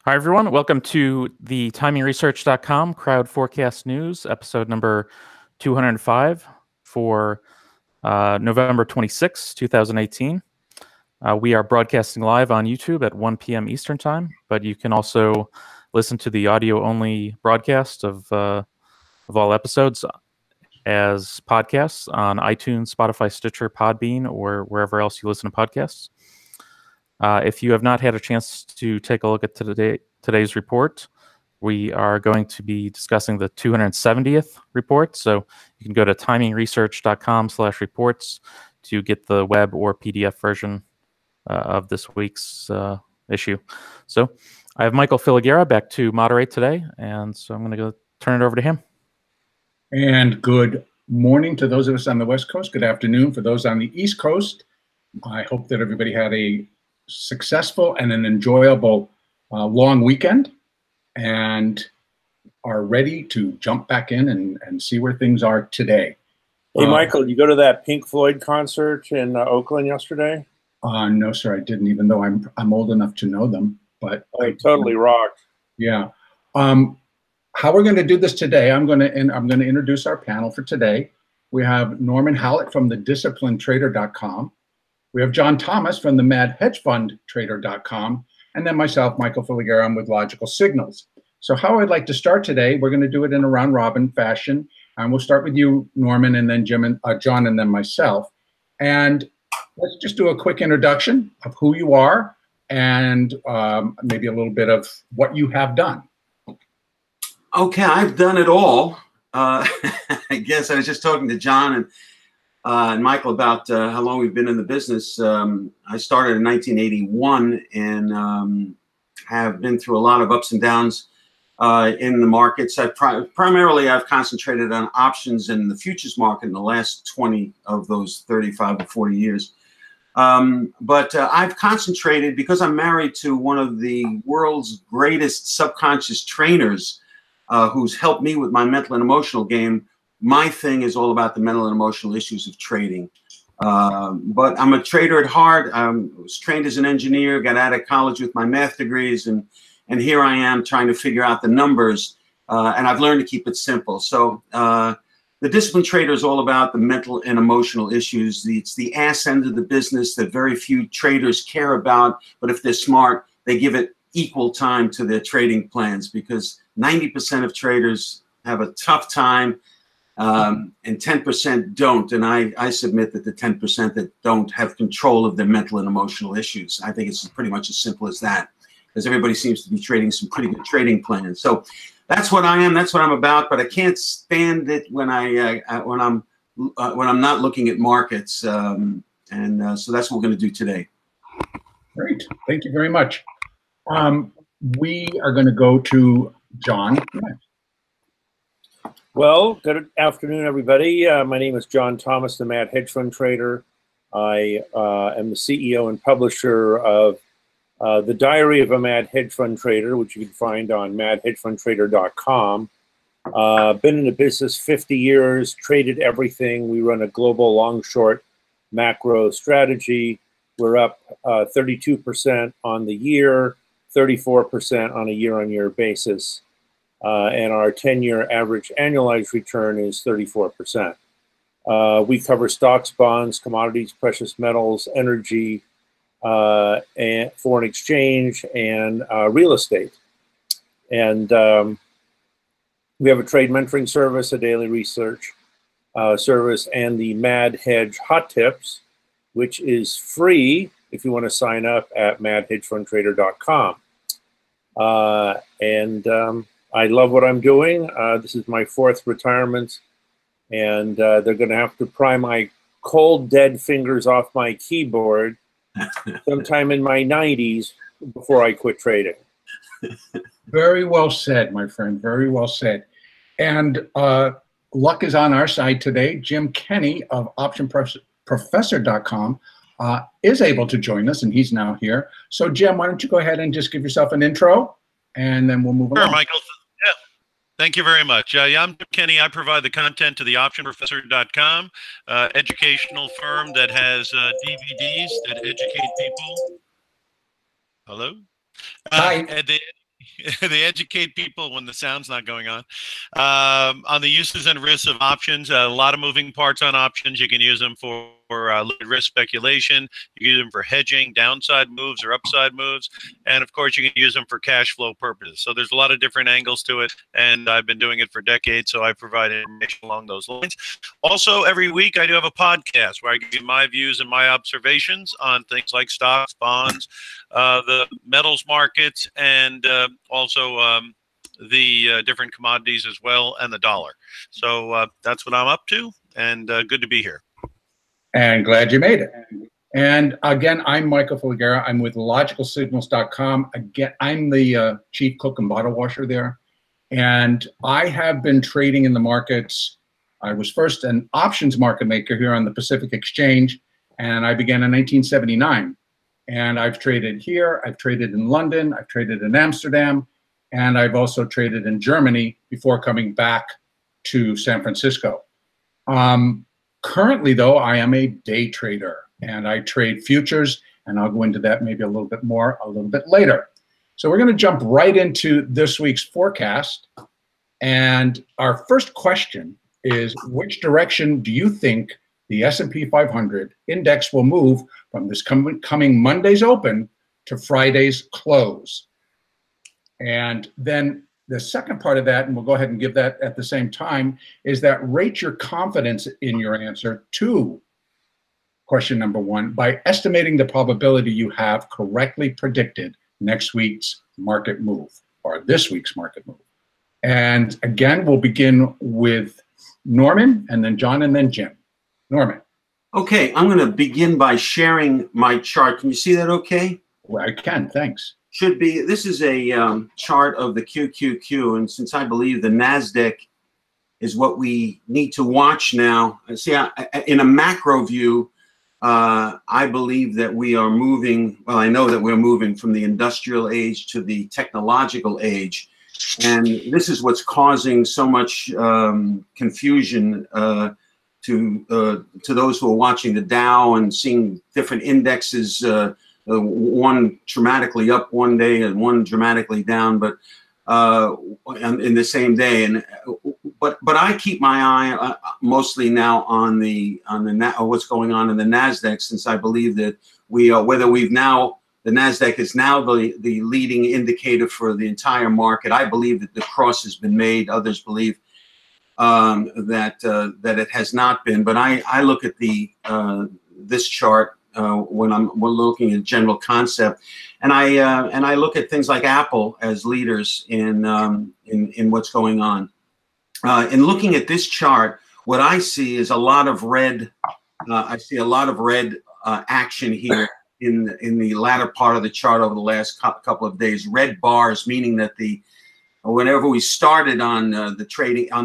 Hi, everyone. Welcome to the TimingResearch.com Crowd Forecast News, episode number 205 for November 26, 2018. We are broadcasting live on YouTube at 1 p.m. Eastern Time, but you can also listen to the audio-only broadcast of all episodes as podcasts on iTunes, Spotify, Stitcher, Podbean, or wherever else you listen to podcasts. If you have not had a chance to take a look at today's report, we are going to be discussing the 270th report. So you can go to TimingResearch.com/reports to get the web or PDF version of this week's issue. So I have Michael Filighera back to moderate today, and so I'm going to go turn it over to him. And good morning to those of us on the West Coast. Good afternoon for those on the East Coast. I hope that everybody had a successful and an enjoyable long weekend and are ready to jump back in and see where things are today. Hey, Michael, did you go to that Pink Floyd concert in Oakland yesterday? No, sir, I didn't, even though I'm old enough to know them. But it totally rocked. Yeah. How we're going to do this today, I'm going to introduce our panel for today. We have Norman Hallett from the DisciplinedTrader.com. We have John Thomas from the MadHedgeFundTrader.com, and then myself, Michael Filighera, I'm with Logical Signals. So how I'd like to start today, we're going to do it in a round-robin fashion. And we'll start with you, Norman, and then Jim and John, and then myself. And let's just do a quick introduction of who you are and maybe a little bit of what you have done. Okay, I've done it all. I guess I was just talking to John and Michael about how long we've been in the business. I started in 1981 and have been through a lot of ups and downs in the markets. Primarily, I've concentrated on options in the futures market in the last 20 of those 35 to 40 years. But I've concentrated because I'm married to one of the world's greatest subconscious trainers who's helped me with my mental and emotional game. My thing is all about the mental and emotional issues of trading. But I'm a trader at heart. I was trained as an engineer, got out of college with my math degrees, and here I am trying to figure out the numbers. And I've learned to keep it simple. So the disciplined trader is all about the mental and emotional issues. It's the ass end of the business that very few traders care about. But if they're smart, they give it equal time to their trading plans, because 90% of traders have a tough time and 10% don't. And I submit that the 10% that don't have control of their mental and emotional issues. I think it's pretty much as simple as that, because everybody seems to be trading some pretty good trading plans. So that's what I am. That's what I'm about. But I can't stand it when I'm not looking at markets. So that's what we're going to do today. Great. Thank you very much. We are going to go to John next. Well, good afternoon, everybody. My name is John Thomas, the Mad Hedge Fund Trader. I am the CEO and publisher of The Diary of a Mad Hedge Fund Trader, which you can find on MadHedgeFundTrader.com. Been in the business 50 years, traded everything. We run a global long-short macro strategy. We're up 32% on the year, 34% on a year-on-year basis. And our 10-year average annualized return is 34%. We cover stocks, bonds, commodities, precious metals, energy, and foreign exchange, and real estate. And we have a trade mentoring service, a daily research service, and the Mad Hedge Hot Tips, which is free if you want to sign up at MadHedgeFundTrader.com. I love what I'm doing. This is my 4th retirement, and they're going to have to pry my cold, dead fingers off my keyboard sometime in my 90s before I quit trading. Very well said, my friend. Very well said. And luck is on our side today. Jim Kenney of OptionProfessor.com is able to join us, and he's now here. So, Jim, why don't you go ahead and just give yourself an intro, and then we'll move on. Sure, Michael. Yeah. Thank you very much. I'm Jim Kenney. I provide the content to the OptionProfessor.com, educational firm that has DVDs that educate people. Hello? Hi. They educate people when the sound's not going on. On the uses and risks of options, a lot of moving parts on options. You can use them for risk speculation. You can use them for hedging, downside moves or upside moves. And of course, you can use them for cash flow purposes. So there's a lot of different angles to it. And I've been doing it for decades, so I provide information along those lines. Also, every week I do have a podcast where I give you my views and my observations on things like stocks, bonds, the metals markets, and also the different commodities as well, and the dollar. So that's what I'm up to, and good to be here. And glad you made it. And again, I'm Michael Filighera. I'm with LogicalSignals.com. Again, I'm the chief cook and bottle washer there. And I have been trading in the markets. I was first an options market maker here on the Pacific Exchange, and I began in 1979. And I've traded here, I've traded in London, I've traded in Amsterdam, and I've also traded in Germany before coming back to San Francisco. Currently, though, I am a day trader, and I trade futures, and I'll go into that maybe a little bit more a little bit later. So we're going to jump right into this week's forecast. And our first question is, which direction do you think the S&P 500 index will move from this coming Monday's open to Friday's close? And then the second part of that, and we'll go ahead and give that at the same time, is that rate your confidence in your answer to question number one by estimating the probability you have correctly predicted next week's market move, or this week's market move. And again, we'll begin with Norman, and then John, and then Jim. Norman. Okay, I'm going to begin by sharing my chart. Can you see that okay? Well, I can, thanks. Should be. This is a chart of the QQQ, and since I believe the NASDAQ is what we need to watch now, see, in a macro view, I believe that we are moving, well, I know that we're moving from the industrial age to the technological age, and this is what's causing so much confusion to those who are watching the Dow and seeing different indexes, one dramatically up one day and one dramatically down, but in the same day. And but I keep my eye mostly now on what's going on in the NASDAQ, since I believe that we are, whether we've now, the NASDAQ is now the leading indicator for the entire market. I believe that the cross has been made. Others believe that it has not been. But I look at this chart when we're looking at general concept, and I look at things like Apple as leaders in what's going on. In looking at this chart, what I see is a lot of red. I see a lot of red action here in the latter part of the chart over the last couple of days. Red bars, meaning that whenever we started on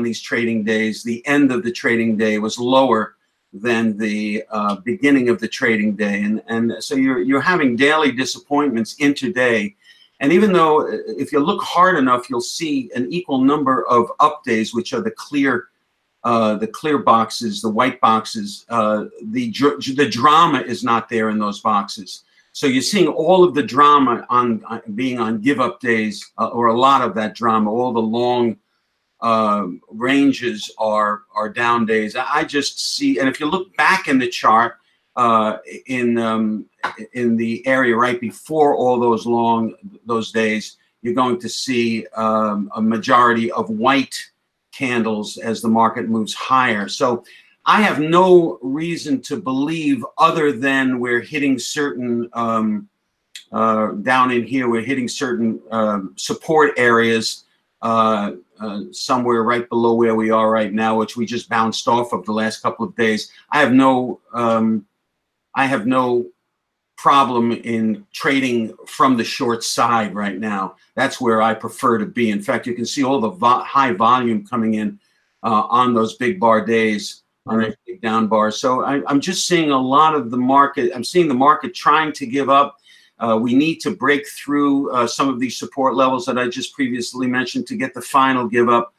these trading days, the end of the trading day was lower than the beginning of the trading day, and so you're having daily disappointments intraday. And even though, if you look hard enough, you'll see an equal number of up days, which are the clear boxes, the white boxes. The drama is not there in those boxes. So you're seeing all of the drama being on give up days, or a lot of that drama. All the long ranges are down days. I just see, and if you look back in the chart, in the area right before all those days, you're going to see a majority of white candles as the market moves higher. So I have no reason to believe, other than we're hitting certain down in here, we're hitting certain support areas somewhere right below where we are right now, which we just bounced off of the last couple of days. I have no problem in trading from the short side right now. That's where I prefer to be. In fact, you can see all the high volume coming in on those big bar days, on those big down bars. So I'm just seeing a lot of the market. I'm seeing the market trying to give up. We need to break through some of these support levels that I just previously mentioned to get the final give up.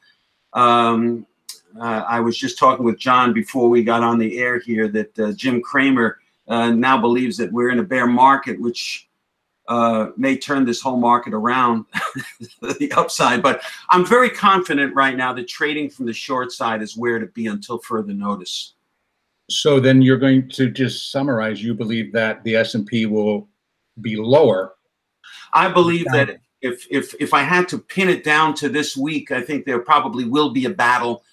I was just talking with John before we got on the air here that Jim Cramer now believes that we're in a bear market, which may turn this whole market around the upside. But I'm very confident right now that trading from the short side is where to be until further notice. So then you're going to just summarize, you believe that the S&P will be lower. I believe that if I had to pin it down to this week, I think there probably will be a battle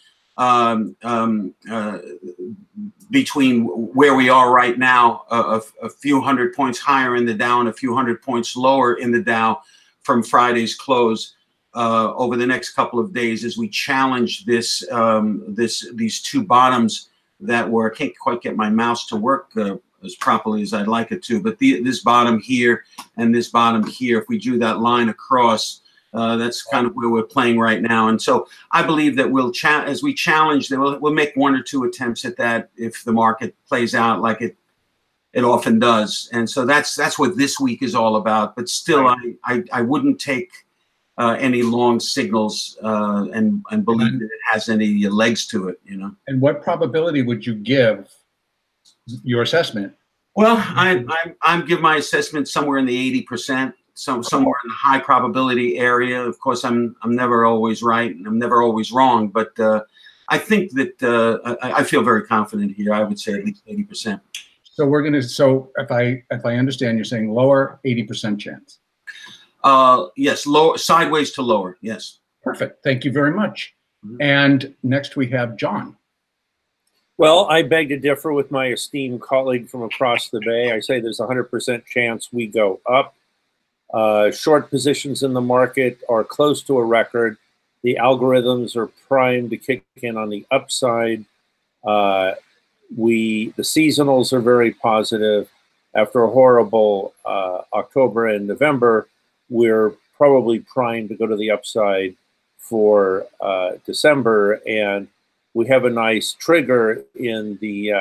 between where we are right now, a few hundred points higher in the Dow and a few hundred points lower in the Dow from Friday's close over the next couple of days as we challenge this these two bottoms that were, I can't quite get my mouse to work as properly as I'd like it to, but this bottom here and this bottom here, if we drew that line across, that's kind of where we're playing right now. And so I believe that as we challenge, we'll make one or two attempts at that if the market plays out like it often does. And so that's what this week is all about. But still, I wouldn't take any long signals and believe that it has any legs to it, you know. And what probability would you give your assessment? Well, I give my assessment somewhere in the 80%, somewhere in the high probability area. Of course, I'm never always right and I'm never always wrong, but I think that I feel very confident here. I would say at least 80%. So so if I understand, you're saying lower 80% chance. Yes, lower, sideways to lower. Yes. Perfect. Thank you very much. And next we have John. Well, I beg to differ with my esteemed colleague from across the bay. I say there's a 100% chance we go up. Short positions in the market are close to a record. The algorithms are primed to kick in on the upside. The seasonals are very positive. After a horrible October and November, we're probably primed to go to the upside for December, and we have a nice trigger in the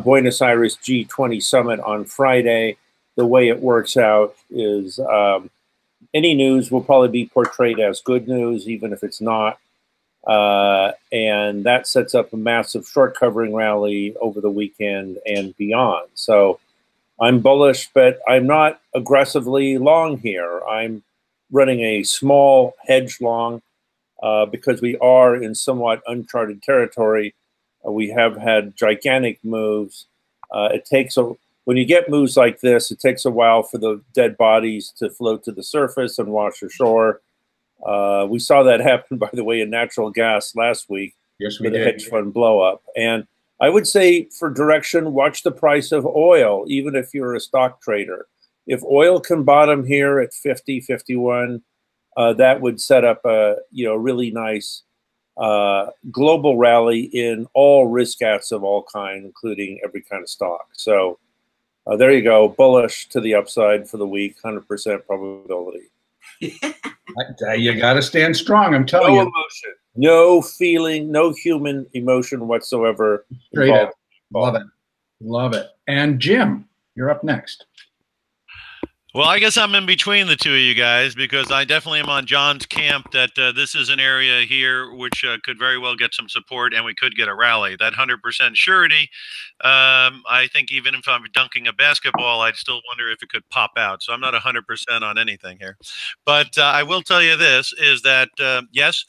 Buenos Aires G20 summit on Friday. The way it works out is any news will probably be portrayed as good news, even if it's not. And that sets up a massive short covering rally over the weekend and beyond. So I'm bullish, but I'm not aggressively long here. I'm running a small hedge long because we are in somewhat uncharted territory. We have had gigantic moves. When you get moves like this, it takes a while for the dead bodies to float to the surface and wash ashore. We saw that happen, by the way, in natural gas last week. Yes, we with did. a hedge fund blow up. And I would say for direction, watch the price of oil, even if you're a stock trader. If oil can bottom here at 50, 51, that would set up a really nice global rally in all risk assets of all kinds, including every kind of stock. So there you go, bullish to the upside for the week, 100% probability. You got to stand strong, I'm telling you. No emotion, no feeling, no human emotion whatsoever. Straight up. Love it. Love it. And Jim, you're up next. Well, I guess I'm in between the two of you guys because I definitely am on John's camp that this is an area here which could very well get some support and we could get a rally. That 100% surety, I think even if I'm dunking a basketball, I'd still wonder if it could pop out. So I'm not 100% on anything here. But I will tell you this, is that, yes,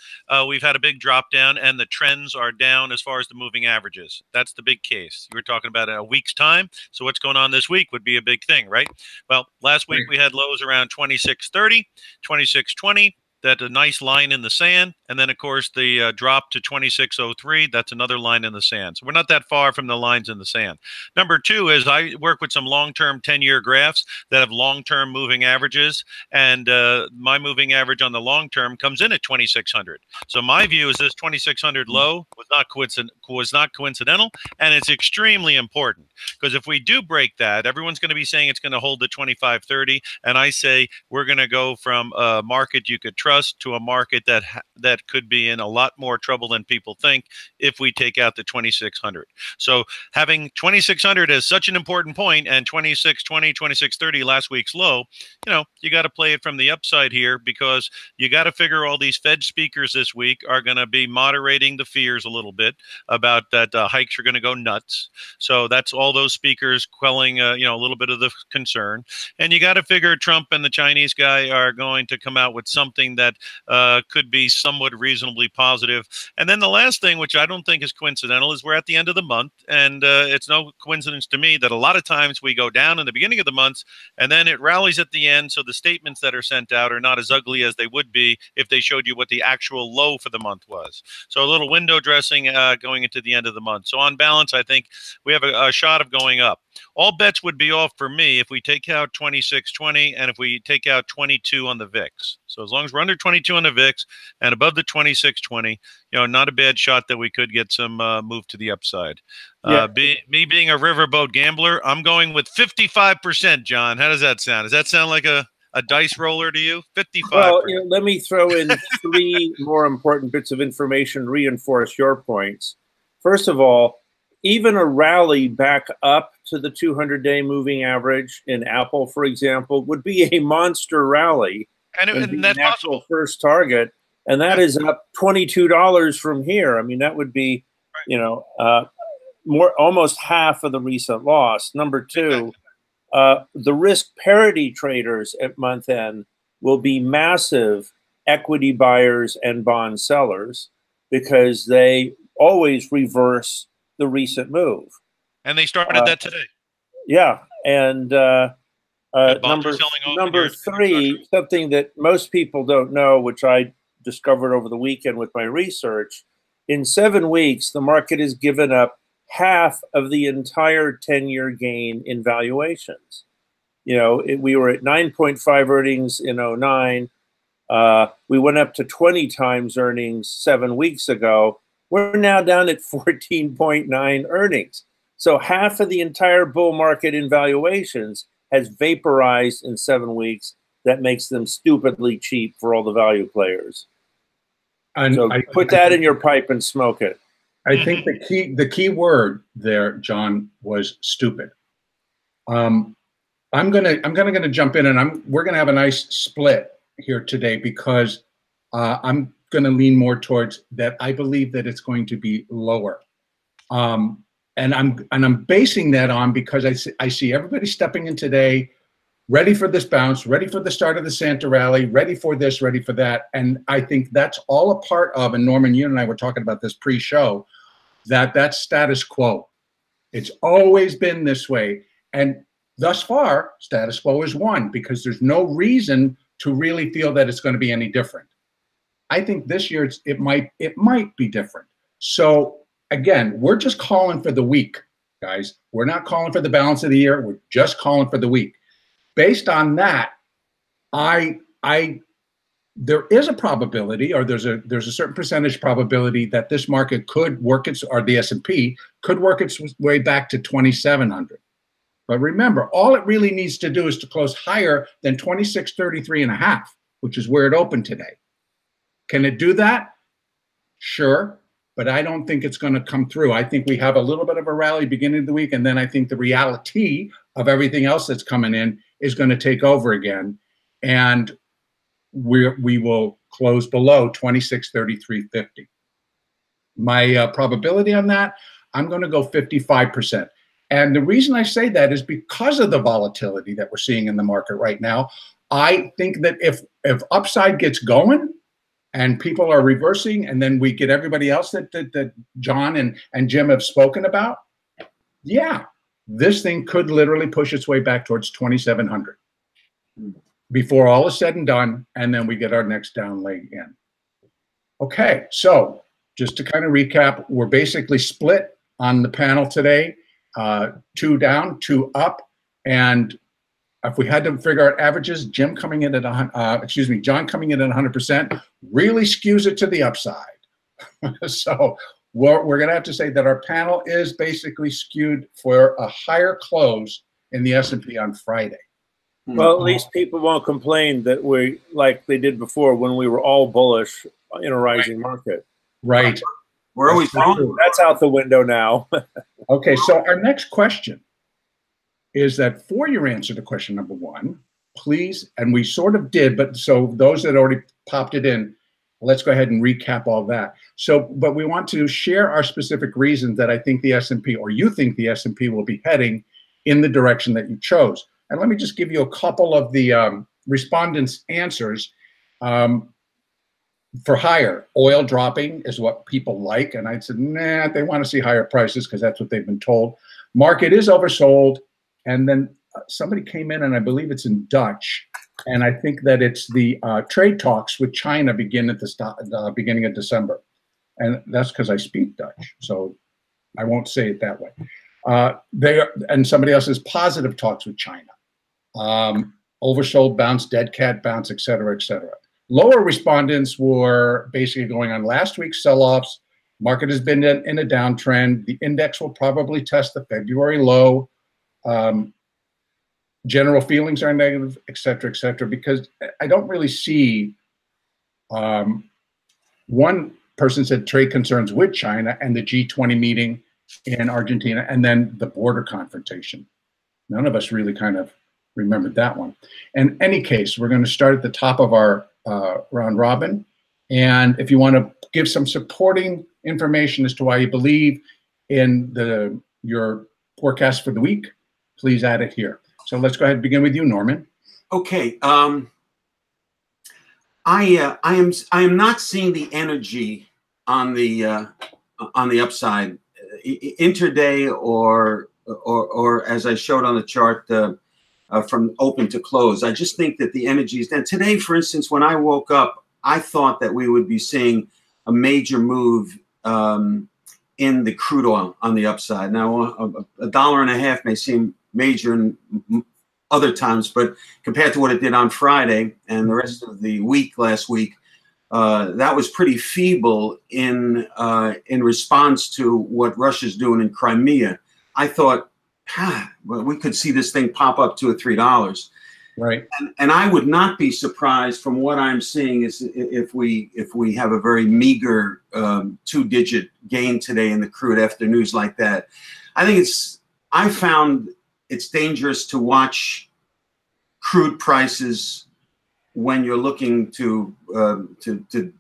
we've had a big drop down and the trends are down as far as the moving averages. That's the big case. You were talking about in a week's time. So what's going on this week would be a big thing, right? Well, last week we had lows around 26.30, 26.20. That's a nice line in the sand. And then, of course, the drop to 26.03. That's another line in the sand. So we're not that far from the lines in the sand. Number two is I work with some long-term 10-year graphs that have long-term moving averages. And my moving average on the long-term comes in at 2,600. So my view is this 2,600 low was not coincidental. And it's extremely important because if we do break that, everyone's going to be saying it's going to hold the 25.30. And I say we're going to go from a market you could trust us to a market that could be in a lot more trouble than people think if we take out the 2600. So having 2600 as such an important point, and 2620, 2630 last week's low, you got to play it from the upside here, because you got to figure all these Fed speakers this week are going to be moderating the fears a little bit about that hikes are going to go nuts. So that's all those speakers quelling a little bit of the concern. And you got to figure Trump and the Chinese guy are going to come out with something that could be somewhat reasonably positive. And then the last thing, which I don't think is coincidental, is we're at the end of the month, and it's no coincidence to me that a lot of times we go down in the beginning of the months and then it rallies at the end. So the statements that are sent out are not as ugly as they would be if they showed you what the actual low for the month was. So a little window dressing going into the end of the month. So on balance, I think we have a shot of going up. All bets would be off for me if we take out 2620 and if we take out 22 on the VIX. So as long as we're under 22 on the VIX and above the 2620, not a bad shot that we could get some move to the upside. Yeah. Me being a riverboat gambler, I'm going with 55%, John. How does that sound? Does that sound like a dice roller to you? 55%. Well, let me throw in 3 more important bits of information to reinforce your points. First of all, even a rally back up to the 200-day moving average in Apple, for example, would be a monster rally. And that's possible. First target, and that is up $22 from here. I mean, that would be, almost half of the recent loss. Number 2, the risk parity traders at month end will be massive equity buyers and bond sellers, because they always reverse the recent move. And they started that today. Yeah. And number 3, something that most people don't know, which I discovered over the weekend with my research, in 7 weeks, the market has given up half of the entire 10-year gain in valuations. We were at 9.5 earnings in 2009. We went up to 20 times earnings 7 weeks ago. We're now down at 14.9 earnings. So half of the entire bull market in valuations has vaporized in 7 weeks. That makes them stupidly cheap for all the value players. And so put that in your pipe and smoke it. I think the key word there, John, was stupid. I'm gonna jump in, and we're gonna have a nice split here today, because I'm going to lean more towards that. I believe that it's going to be lower, and I'm basing that on because I see everybody stepping in today, ready for this bounce, ready for the start of the Santa rally, ready for this, ready for that, and I think that's all a part of. And Norman, you and I were talking about this pre-show, that's status quo. It's always been this way, and thus far, status quo is won, because there's no reason to really feel that it's going to be any different. I think this year it might be different. So again, we're just calling for the week, guys. We're not calling for the balance of the year. We're just calling for the week. Based on that, there is a probability, or there's a certain percentage probability that this market could work or the S&P could work its way back to 2,700. But remember, all it really needs to do is to close higher than 2633.5, which is where it opened today. Can it do that? Sure, but I don't think it's going to come through. I think we have a little bit of a rally beginning of the week, and then I think the reality of everything else that's coming in is going to take over again, and we will close below 2633.50. My probability on that, I'm going to go 55%. And the reason I say that is because of the volatility that we're seeing in the market right now. I think that if upside gets going and people are reversing, and then we get everybody else that John and Jim have spoken about, yeah, this thing could literally push its way back towards 2,700 before all is said and done, and then we get our next down leg in. Okay, so just to kind of recap, we're basically split on the panel today. 2 down, 2 up, and if we had to figure out averages, John coming in at 100% really skews it to the upside. So we're going to have to say that our panel is basically skewed for a higher close in the S&P on Friday. Well, at least people won't complain that we, like they did before when we were all bullish in a rising market. Right. We're always wrong. That's out the window now. Okay, so our next question is that for your answer to question number one, please, and we sort of did, but so those that already popped it in, let's go ahead and recap all that. So, but we want to share our specific reasons that I think the S&P, or you think the S&P will be heading in the direction that you chose. And let me just give you a couple of the respondents' answers. For higher, oil dropping is what people like. And I said, nah, they want to see higher prices because that's what they've been told. Market is oversold. And then somebody came in, and I believe it's in Dutch. And I think that it's the trade talks with China begin at the beginning of December. And that's because I speak Dutch. So I won't say it that way. And somebody else says positive talks with China. Oversold bounce, dead cat bounce, et cetera, et cetera. Lower respondents were basically going on last week's sell-offs. Market has been in a downtrend. The index will probably test the February low. General feelings are negative, et cetera, because I don't really see, one person said trade concerns with China and the G20 meeting in Argentina, and then the border confrontation. None of us really kind of remembered that one. In any case, we're going to start at the top of our round robin. And if you want to give some supporting information as to why you believe in your forecast for the week, please add it here. So let's go ahead and begin with you, Norman. Okay. I am not seeing the energy on the upside, intraday or as I showed on the chart, from open to close. I just think that the energy is down. Today, for instance, when I woke up, I thought that we would be seeing a major move in the crude oil on the upside. Now, $1.50 may seem major in other times, but compared to what it did on Friday and the rest of the week last week, that was pretty feeble in response to what Russia's doing in Crimea. I thought, well, we could see this thing pop up to $3. Right. And I would not be surprised from what I'm seeing is if we have a very meager 2-digit gain today in the crude after news like that. I found it's dangerous to watch crude prices when you're looking to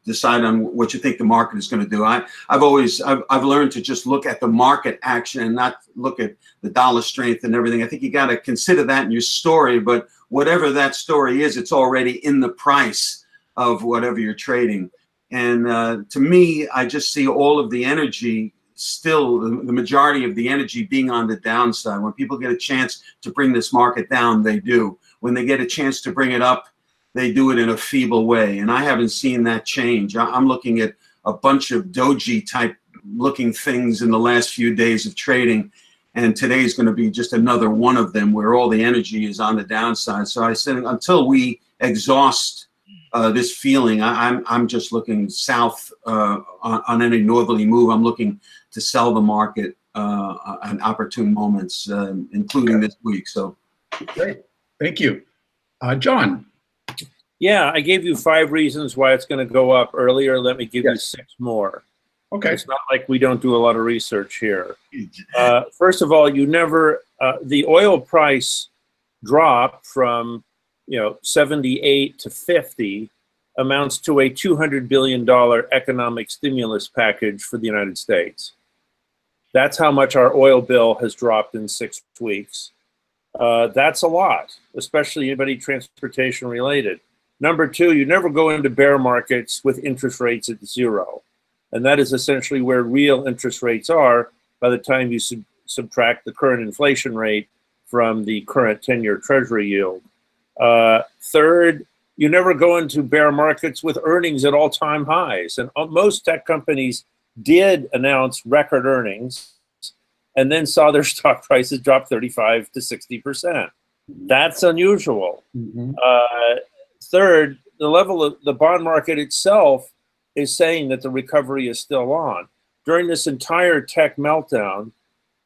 decide on what you think the market is going to do. I've learned to just look at the market action and not look at the dollar strength and everything. I think you got to consider that in your story, but whatever that story is, it's already in the price of whatever you're trading. And to me, I just see all of the energy still, the majority of the energy being on the downside. When people get a chance to bring this market down, they do. When they get a chance to bring it up, they do it in a feeble way. And I haven't seen that change. I'm looking at a bunch of doji type looking things in the last few days of trading. And today is going to be just another one of them where all the energy is on the downside. So I said, until we exhaust this feeling, I'm just looking south on any northerly move. I'm looking to sell the market at opportune moments, including this week. So great. Thank you. John. Yeah, I gave you 5 reasons why it's going to go up earlier. Let me give you 6 more. Okay. It's not like we don't do a lot of research here. First of all, the oil price drop from 78 to 50 amounts to a $200 billion economic stimulus package for the United States. That's how much our oil bill has dropped in 6 weeks. That's a lot, especially anybody transportation related. Number 2, you never go into bear markets with interest rates at 0. And that is essentially where real interest rates are by the time you subtract the current inflation rate from the current 10-year Treasury yield. Third, you never go into bear markets with earnings at all-time highs. And most tech companies did announce record earnings and then saw their stock prices drop 35 to 60%. That's unusual. Mm-hmm. Third, the level of the bond market itself is saying that the recovery is still on. During this entire tech meltdown,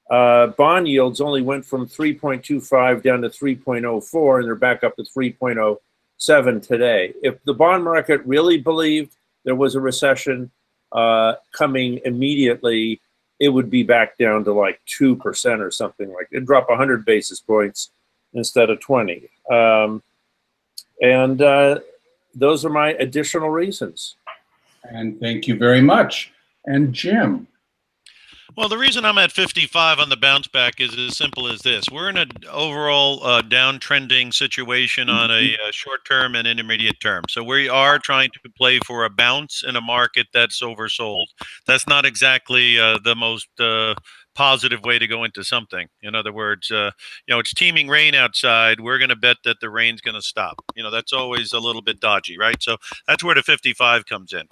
bond yields only went from 3.25 down to 3.04, and they're back up to 3.07 today. If the bond market really believed there was a recession coming immediately, it would be back down to like 2% or something like that. It'd drop 100 basis points instead of 20. Those are my additional reasons. And thank you very much. And Jim. Well, the reason I'm at 55 on the bounce back is as simple as this. We're in an overall downtrending situation on a short-term and intermediate term. So we are trying to play for a bounce in a market that's oversold. That's not exactly the most positive way to go into something. In other words, it's teeming rain outside. We're going to bet that the rain's going to stop. That's always a little bit dodgy, right? So that's where the 55 comes in.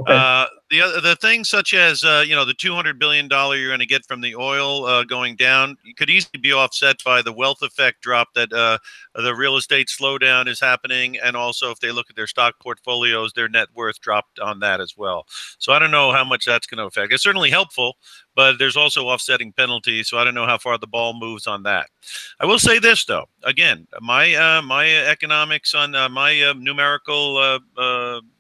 Okay. The things such as, the $200 billion you're going to get from the oil going down, you could easily be offset by the wealth effect drop that the real estate slowdown is happening. And also if they look at their stock portfolios, their net worth dropped on that as well. So I don't know how much that's going to affect. It's certainly helpful, but there's also offsetting penalties, so I don't know how far the ball moves on that. I will say this, though. Again, my economics on my numerical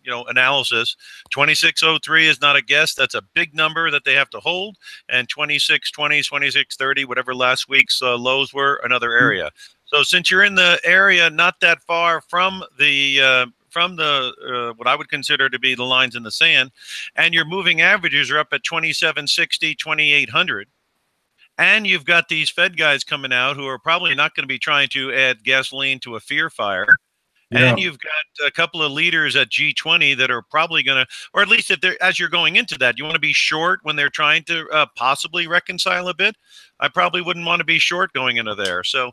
analysis, 2603 is not a guess. That's a big number that they have to hold, and 2620, 2630, whatever last week's lows were, another area. So since you're in the area not that far from the what I would consider to be the lines in the sand, and your moving averages are up at 2760, 2800, and you've got these Fed guys coming out who are probably not going to be trying to add gasoline to a fear fire. Yeah. And you've got a couple of leaders at G20 that are probably going to, or at least if they're, as you're going into that, you want to be short when they're trying to possibly reconcile a bit. I probably wouldn't want to be short going into there. So,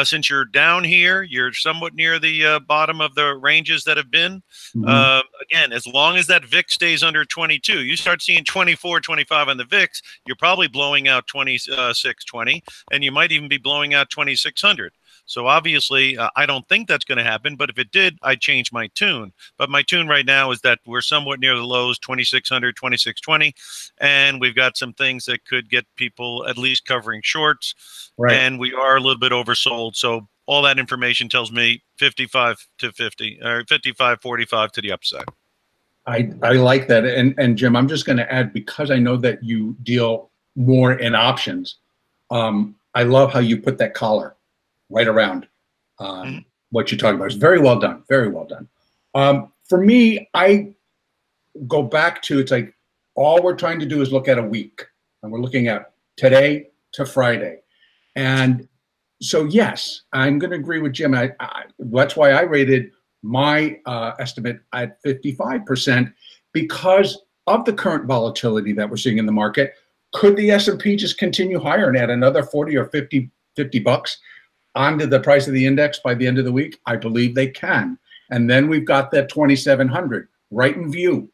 since you're down here, you're somewhat near the bottom of the ranges that have been. Again, as long as that VIX stays under 22, you start seeing 24, 25 on the VIX, you're probably blowing out 2620, and you might even be blowing out 2600. So obviously, I don't think that's going to happen. But if it did, I'd change my tune. But my tune right now is that we're somewhat near the lows, 2600, 2620. And we've got some things that could get people at least covering shorts. Right. And we are a little bit oversold. So all that information tells me 55 to 50, or 55, 45 to the upside. I like that. And Jim, I'm just going to add, because I know that you deal more in options, I love how you put that collar right around what you're talking about. It's very well done. Very well done. For me, I go back to, it's like all we're trying to do is look at a week, and we're looking at today to Friday. And so, yes, I'm going to agree with Jim. That's why I rated my estimate at 55%, because of the current volatility that we're seeing in the market. Could the S&P just continue higher and add another 40 or 50 bucks onto the price of the index by the end of the week? I believe they can. And then we've got that 2,700 right in view.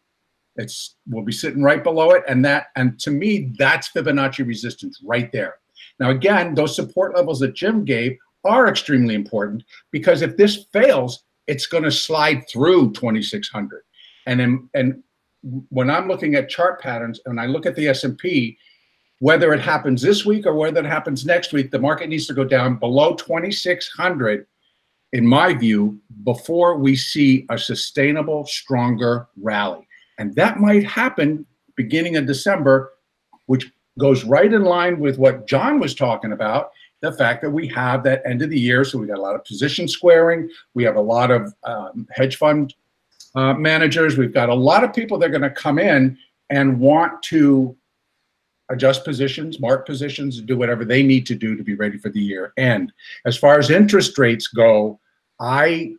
We'll be sitting right below it. And to me, that's Fibonacci resistance right there. Now, again, those support levels that Jim gave are extremely important, because if this fails, it's going to slide through 2,600. And when I'm looking at chart patterns and I look at the S&P, whether it happens this week or whether it happens next week, the market needs to go down below 2,600, in my view, before we see a sustainable, stronger rally. And that might happen beginning of December, which goes right in line with what John was talking about, the fact that we have that end of the year. So we got a lot of position squaring. We have a lot of hedge fund managers. We've got a lot of people that are going to come in and want to adjust positions, mark positions, do whatever they need to do to be ready for the year end. As far as interest rates go, I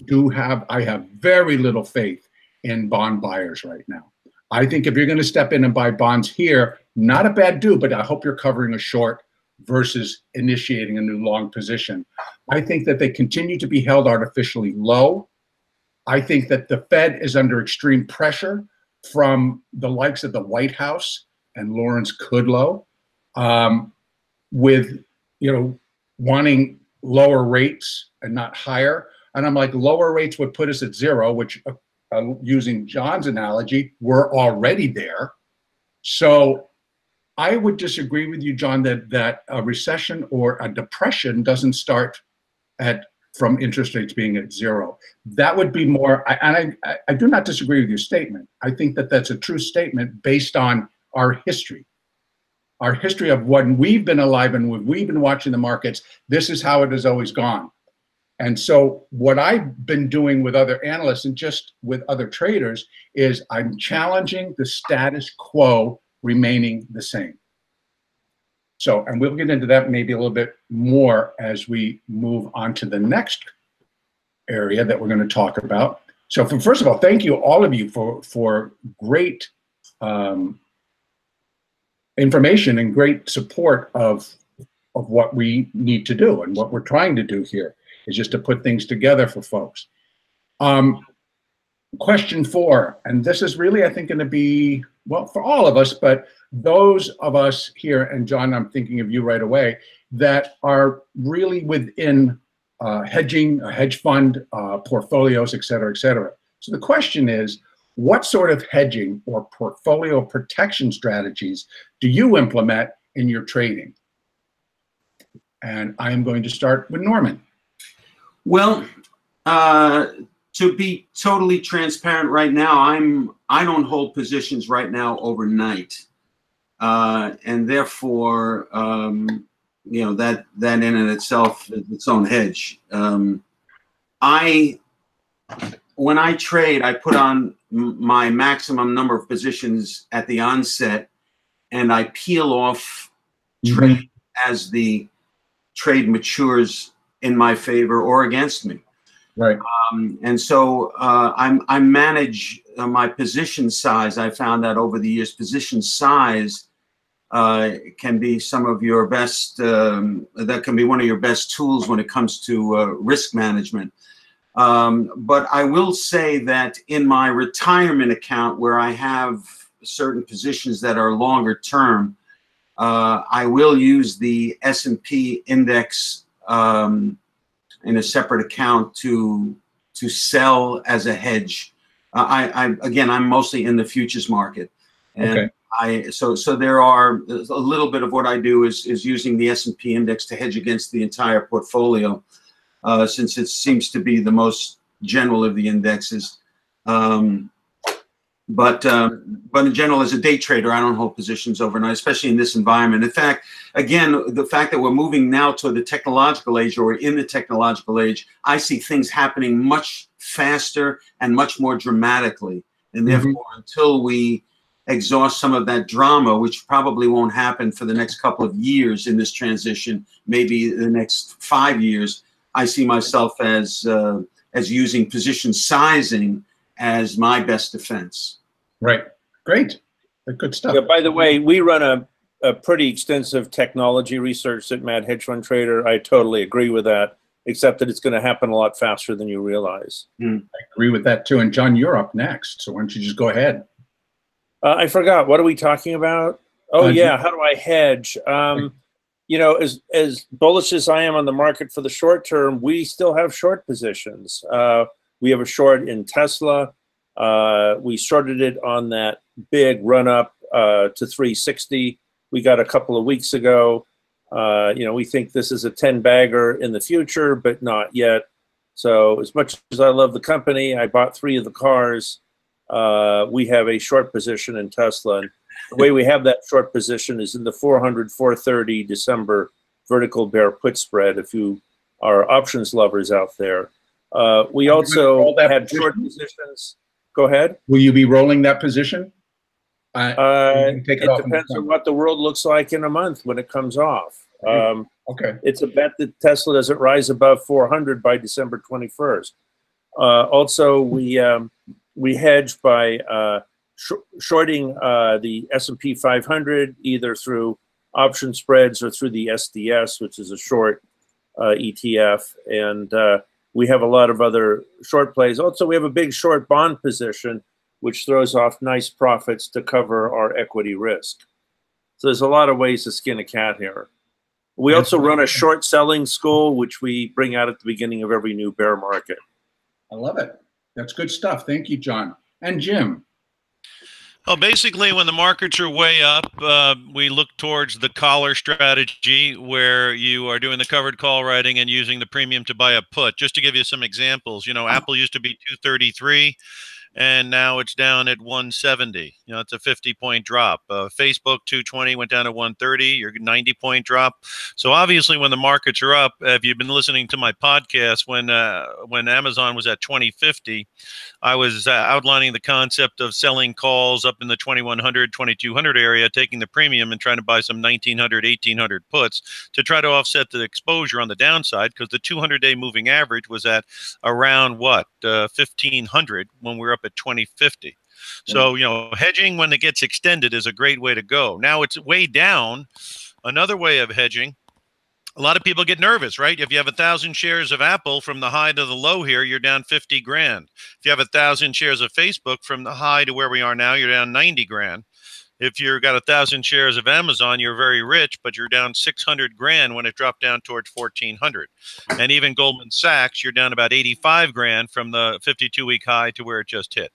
have very little faith in bond buyers right now. I think if you're going to step in and buy bonds here, not a bad do, but I hope you're covering a short versus initiating a new long position. I think that they continue to be held artificially low. I think that the Fed is under extreme pressure from the likes of the White House and Lawrence Kudlow, with wanting lower rates and not higher. And I'm like, lower rates would put us at zero, which using John's analogy, we're already there. So I would disagree with you, John, that a recession or a depression doesn't start from interest rates being at zero. That would be more, I do not disagree with your statement. I think that that's a true statement based on our history of when we've been alive and when we've been watching the markets. This is how it has always gone. And so what I've been doing with other analysts and just with other traders is I'm challenging the status quo remaining the same. So, and we'll get into that maybe a little bit more as we move on to the next area that we're going to talk about. So first of all, thank you, all of you, for great information and great support of what we need to do and what we're trying to do here is just to put things together for folks. Question 4, and this is really, I think, going to be, well, for all of us, but those of us here, and John, I'm thinking of you right away, that are really within hedging, hedge fund portfolios, et cetera, et cetera. So the question is, what sort of hedging or portfolio protection strategies do you implement in your trading? And I am going to start with Norman. Well, to be totally transparent right now, I don't hold positions right now overnight, and therefore, you know, that in and itself is its own hedge. When I trade, I put on my maximum number of positions at the onset, and I peel off trade as the trade matures in my favor or against me. Right. And so I manage my position size. I found that over the years, position size can be some of your best, that can be one of your best tools when it comes to risk management. But I will say that in my retirement account, where I have certain positions that are longer term, I will use the S&P index in a separate account to sell as a hedge. Again, I'm mostly in the futures market, and okay. So there are a little bit of what I do is using the S&P index to hedge against the entire portfolio, since it seems to be the most general of the indexes. But in general, as a day trader, I don't hold positions overnight, especially in this environment. In fact, again, the fact that we're moving now to the technological age, or in the technological age, I see things happening much faster and much more dramatically. And therefore, until we exhaust some of that drama, which probably won't happen for the next couple of years in this transition, maybe the next 5 years, I see myself as using position sizing as my best defense. Right. Great. Good stuff. Yeah, by the way, we run a pretty extensive technology research at Mad Hedge Fund Trader. I totally agree with that, except that it's going to happen a lot faster than you realize. I agree with that too. And John, you're up next, so why don't you just go ahead? I forgot. What are we talking about? Oh, yeah. How do I hedge? You know, as bullish as I am on the market for the short term, we still have short positions. We have a short in Tesla. We shorted it on that big run up to 360 we got a couple of weeks ago. You know, we think this is a 10 bagger in the future, but not yet. So as much as I love the company, I bought 3 of the cars. We have a short position in Tesla. And the way we have that short position is in the 400-430 December vertical bear put spread, if you are options lovers out there. We also had short positions. Go ahead. Will you be rolling that position? It depends on what the world looks like in a month when it comes off. Okay. It's a bet that Tesla doesn't rise above 400 by December 21st. Also, we hedge by shorting the S&P 500 either through option spreads or through the SDS, which is a short ETF. And we have a lot of other short plays. Also, we have a big short bond position, which throws off nice profits to cover our equity risk. So there's a lot of ways to skin a cat here. We also run a short selling school, which we bring out at the beginning of every new bear market. I love it. That's good stuff. Thank you, John. And Jim. Well, basically, when the markets are way up, we look towards the collar strategy, where you are doing the covered call writing and using the premium to buy a put. Just to give you some examples, Apple used to be 233. And now it's down at 170. It's a 50-point drop. Facebook 220 went down to 130. Your 90-point drop. So obviously, when the markets are up, if you've been listening to my podcast, when Amazon was at 2050, I was outlining the concept of selling calls up in the 2100, 2200 area, taking the premium and trying to buy some 1900, 1800 puts to try to offset the exposure on the downside, because the 200-day moving average was at around 1500 when we're up at 2050. So, hedging when it gets extended is a great way to go. Now it's way down. Another way of hedging, a lot of people get nervous, right? If you have 1,000 shares of Apple from the high to the low here, you're down 50 grand. If you have 1,000 shares of Facebook from the high to where we are now, you're down 90 grand. If you've got 1,000 shares of Amazon, you're very rich, but you're down 600 grand when it dropped down towards 1,400. And even Goldman Sachs, you're down about 85 grand from the 52-week high to where it just hit.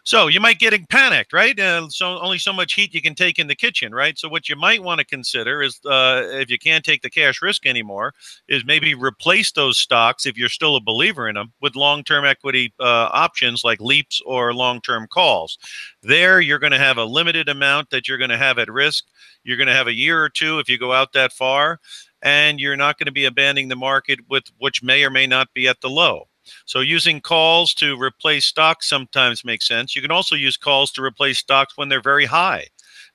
So you might get panicked, right? So only so much heat you can take in the kitchen, right? So what you might want to consider is, if you can't take the cash risk anymore, is maybe replace those stocks, if you're still a believer in them, with long-term equity options like leaps or long-term calls. There, you're going to have a limited amount that you're going to have at risk. You're going to have a year or two if you go out that far, and you're not going to be abandoning the market with which may or may not be at the low. So using calls to replace stocks sometimes makes sense. You can also use calls to replace stocks when they're very high.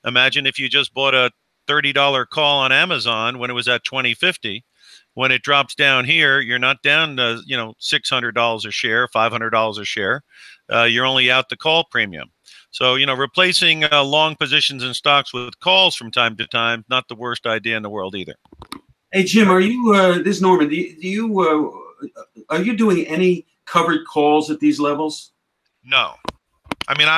Imagine if you just bought a $30 call on Amazon when it was at 2050. When it drops down here, you're not down to, $600 a share, $500 a share. You're only out the call premium. So, replacing long positions in stocks with calls from time to time, not the worst idea in the world either. Hey, Jim, are you, this is Norman, are you doing any covered calls at these levels? No. I mean,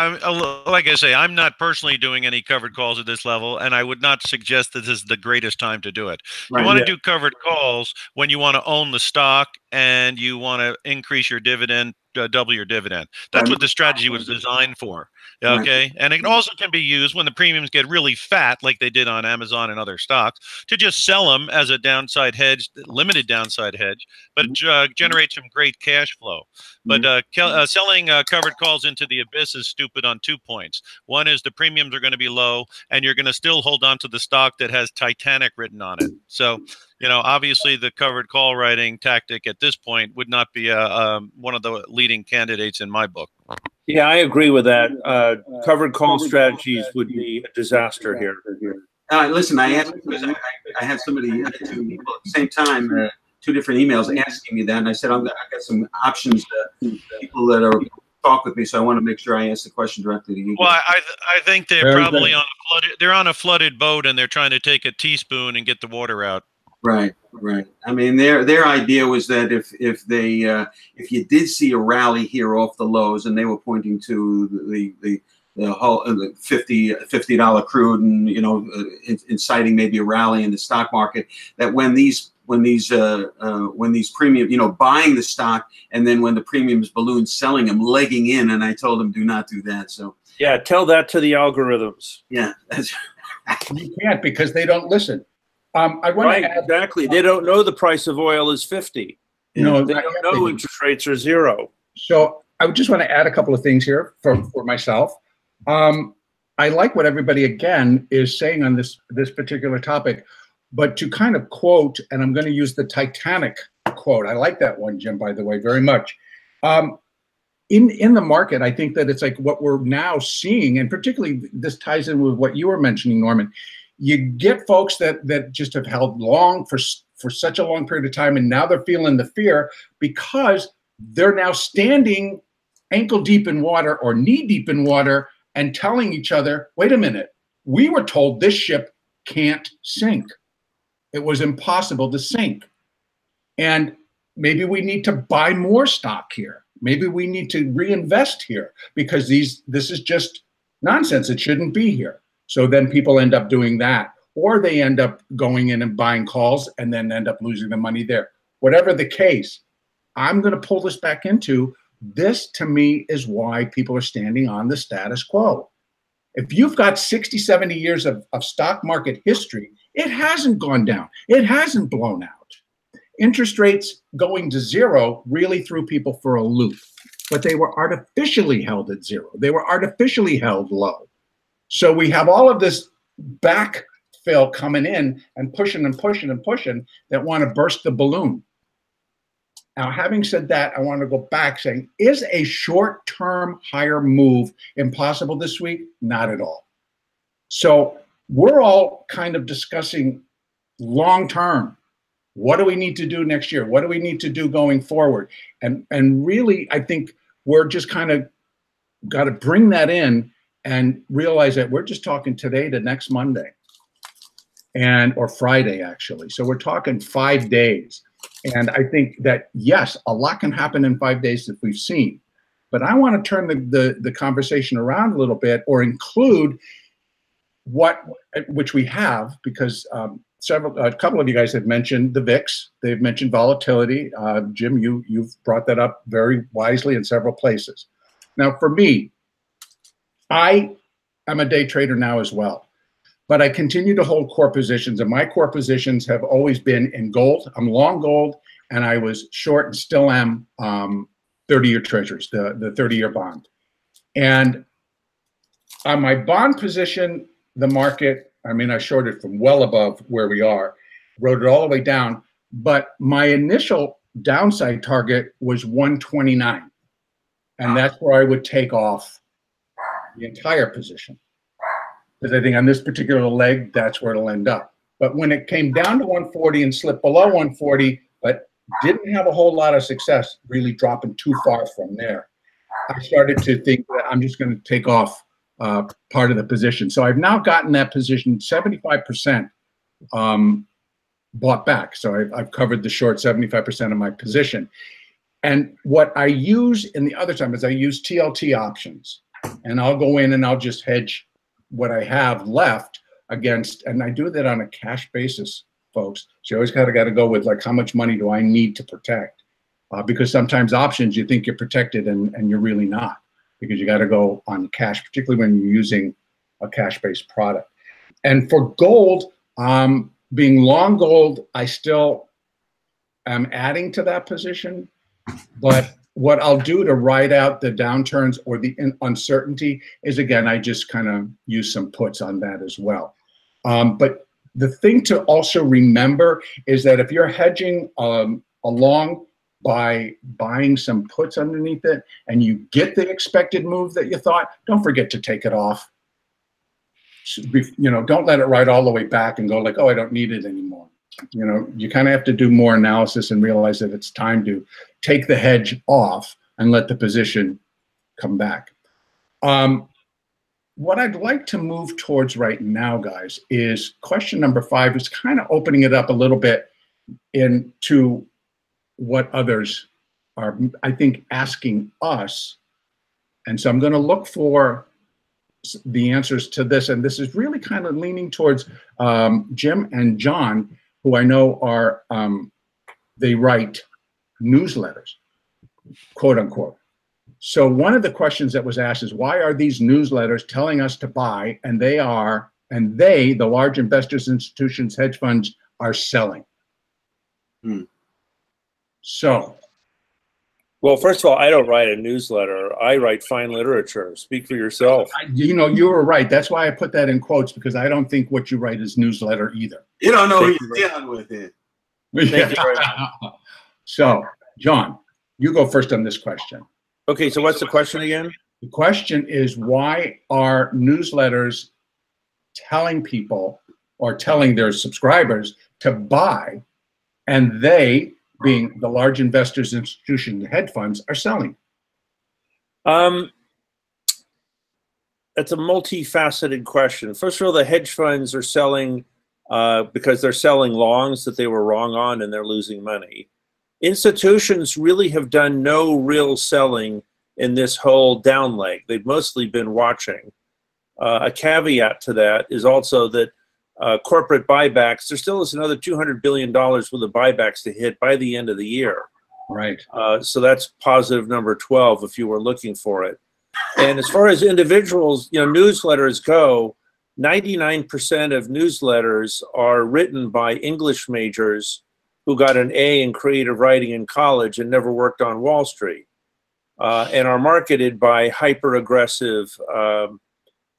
like I say, I'm not personally doing any covered calls at this level, and I would not suggest that this is the greatest time to do it. Right, you want to do covered calls when you want to own the stock and you want to increase your dividend, double your dividend. That's what the strategy was designed for. Okay. Right. And it also can be used when the premiums get really fat, like they did on Amazon and other stocks, to just sell them as a downside hedge, limited downside hedge, but generate some great cash flow. But selling covered calls into the abyss is stupid on 2 points. One is the premiums are going to be low, and you're going to still hold on to the stock that has Titanic written on it. So, obviously the covered call writing tactic at this point would not be one of the leading candidates in my book. Yeah, I agree with that. Covered call strategies would be a disaster here. Listen, I asked because I have somebody, 2 people at the same time, 2 different emails asking me that, and I said I've got some options. People that are talk with me, so I want to make sure I ask the question directly to you. Well, I think they're probably on a flooded boat, and they're trying to take a teaspoon and get the water out. Right. I mean, their idea was that if you did see a rally here off the lows, and they were pointing to the $50 crude, and inciting maybe a rally in the stock market, that when these premium, buying the stock, and then when the premiums balloon, selling them, legging in, and I told them do not do that. So yeah, tell that to the algorithms. Yeah, that's you can't, because they don't listen. I want to add, exactly. They don't know the price of oil is 50. No, they don't know interest rates are 0. So I just want to add a couple of things here for myself. I like what everybody again is saying on this particular topic, but to kind of quote, and I'm going to use the Titanic quote. I like that one, Jim, by the way, very much. In the market, I think that it's like what we're now seeing, and particularly this ties in with what you were mentioning, Norman. You get folks that just have held long for such a long period of time, and now they're feeling the fear because they're now standing ankle deep in water or knee deep in water and telling each other, wait a minute, we were told this ship can't sink. It was impossible to sink. And maybe we need to buy more stock here. Maybe we need to reinvest here because this is just nonsense. It shouldn't be here. So then people end up doing that, or they end up going in and buying calls and then end up losing the money there. Whatever the case, I'm going to pull this back into this. To me, is why people are standing on the status quo. If you've got 60, 70 years of stock market history, it hasn't gone down. It hasn't blown out. Interest rates going to zero really threw people for a loop, but they were artificially held at zero. They were artificially held low. So we have all of this backfill coming in and pushing and pushing and pushing that want to burst the balloon. Now, having said that, I want to go back saying, is a short-term higher move impossible this week? Not at all. So we're all kind of discussing long-term. What do we need to do next year? What do we need to do going forward? And really, I think we're just kind of got to bring that in and realize that we're just talking today to next Monday or Friday, actually. So we're talking 5 days. And I think that, yes, a lot can happen in 5 days that we've seen. But I want to turn the conversation around a little bit, or include which we have, because a couple of you guys have mentioned the VIX. They've mentioned volatility. Jim, you've brought that up very wisely in several places. Now, for me, I am a day trader now as well, but I continue to hold core positions, and my core positions have always been in gold. I'm long gold, and I was short and still am 30-year treasuries, the 30-year bond. And on my bond position, the market, I mean, I shorted from well above where we are, rode it all the way down, but my initial downside target was 129, and that's where I would take off the entire position, because I think on this particular leg, that's where it'll end up. But when it came down to 140 and slipped below 140, but didn't have a whole lot of success really dropping too far from there, I started to think that I'm just going to take off part of the position. So I've now gotten that position 75% bought back. So I've covered the short 75% of my position. And what I use in the other time is I use TLT options. And I'll go in and I'll just hedge what I have left against, and I do that on a cash basis, folks. So you always got to go with, like, how much money do I need to protect? Because sometimes options, you think you're protected and you're really not, because you got to go on cash, particularly when you're using a cash-based product. And for gold, being long gold, I still am adding to that position, but what I'll do to ride out the downturns or the uncertainty is, again, I just kind of use some puts on that as well. But the thing to also remember is that if you're hedging along by buying some puts underneath it and you get the expected move that you thought, don't forget to take it off. You know, don't let it ride all the way back and go like, oh, I don't need it anymore. You know, you kind of have to do more analysis and realize that it's time to take the hedge off and let the position come back. What I'd like to move towards right now, guys, is question number 5 is kind of opening it up a little bit into what others are, I think, asking us. And so I'm going to look for the answers to this. And this is really kind of leaning towards Jim and John, who I know are, they write newsletters, quote unquote. So one of the questions that was asked is, why are these newsletters telling us to buy, and they, the large investors, institutions, hedge funds, are selling? So. Well, first of all, I don't write a newsletter. I write fine literature. Speak for yourself. You know, you were right. That's why I put that in quotes, because I don't think what you write is newsletter either. You don't know who you're dealing with it. Thank you very much. So, John, you go first on this question. Okay, so what's the question again? The question is, why are newsletters telling people or telling their subscribers to buy, and they, being the large investors, institutions, hedge funds, are selling? It's a multifaceted question. First of all, the hedge funds are selling because they're selling longs that they were wrong on and they're losing money. Institutions really have done no real selling in this whole down leg. They've mostly been watching. A caveat to that is also that corporate buybacks, there still is another $200 billion worth of buybacks to hit by the end of the year. Right. So that's positive number 12 if you were looking for it. And as far as individuals, newsletters go, 99% of newsletters are written by English majors who got an A in creative writing in college and never worked on Wall Street, and are marketed by hyper-aggressive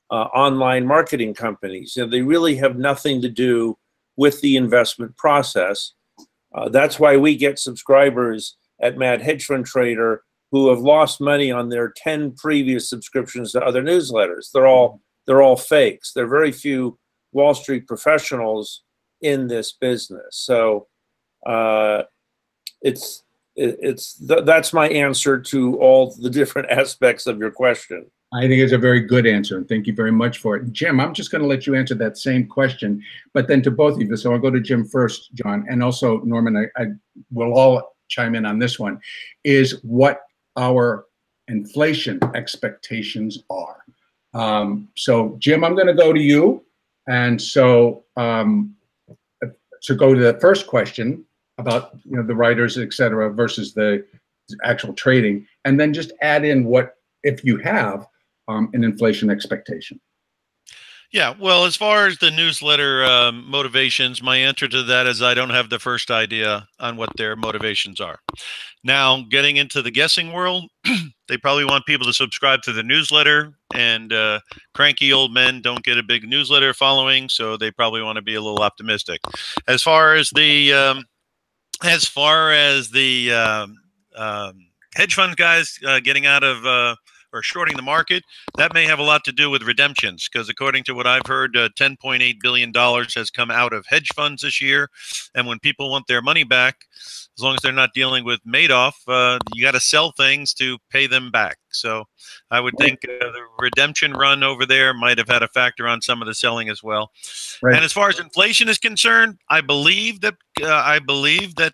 online marketing companies. They really have nothing to do with the investment process. That's why we get subscribers at Mad Hedge Fund Trader who have lost money on their 10 previous subscriptions to other newsletters. They're all fakes. There are very few Wall Street professionals in this business. So that's my answer to all the different aspects of your question. I think it's a very good answer, and thank you very much for it. Jim, I'm just going to let you answer that same question, but then to both of you. So I'll go to Jim first, John, and also Norman. I will all chime in on this one, is what our inflation expectations are. So Jim, I'm going to go to you, and so to go to the first question about the writers, et cetera, versus the actual trading, and then just add in what, if you have an inflation expectation. Yeah, well, as far as the newsletter motivations, my answer to that is I don't have the first idea on what their motivations are. Now, getting into the guessing world, they probably want people to subscribe to the newsletter, and cranky old men don't get a big newsletter following, so they probably want to be a little optimistic. As far as the hedge fund guys getting out of or shorting the market, that may have a lot to do with redemptions, because according to what I've heard, $10.8 billion has come out of hedge funds this year. And when people want their money back, as long as they're not dealing with Madoff, you got to sell things to pay them back. So I would think the redemption run over there might have had a factor on some of the selling as well. Right. And as far as inflation is concerned, I believe that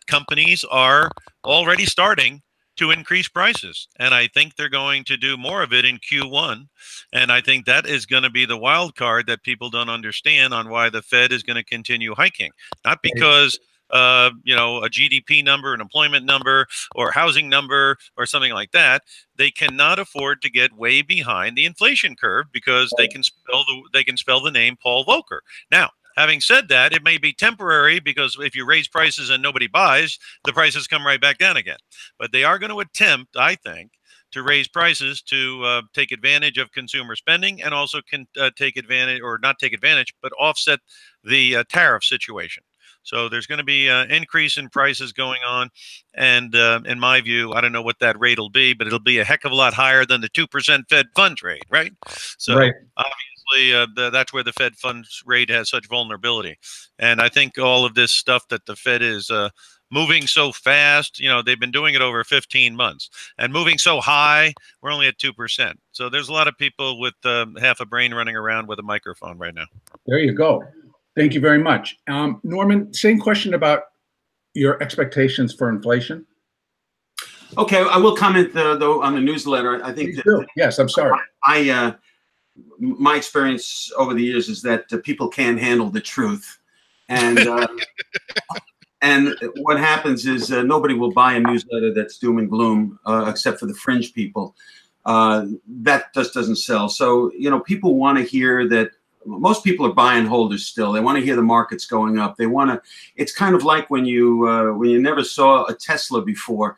companies are already starting to increase prices. And I think they're going to do more of it in Q1. And I think that is going to be the wild card that people don't understand on why the Fed is going to continue hiking. Not because, a GDP number, an employment number, or housing number, or something like that. They cannot afford to get way behind the inflation curve because they can spell the name Paul Volcker. Now, having said that, it may be temporary, because if you raise prices and nobody buys, the prices come right back down again. But they are going to attempt, I think, to raise prices to take advantage of consumer spending, and also can take advantage, or not take advantage, but offset the tariff situation. So there's going to be an increase in prices going on. And in my view, I don't know what that rate will be, but it'll be a heck of a lot higher than the 2% Fed funds rate, right? So right. Obviously, that's where the Fed funds rate has such vulnerability. And I think all of this stuff that the Fed is moving so fast, they've been doing it over 15 months, and moving so high, we're only at 2%. So there's a lot of people with half a brain running around with a microphone right now. There you go. Thank you very much. Norman, same question about your expectations for inflation. Okay, I will comment though on the newsletter. I think yes, I'm sorry. My experience over the years is that people can't handle the truth, and and what happens is nobody will buy a newsletter that's doom and gloom, except for the fringe people. That just doesn't sell. So people want to hear that. Most people are buy and holders still. They want to hear the market's going up. They want to. It's kind of like when you never saw a Tesla before,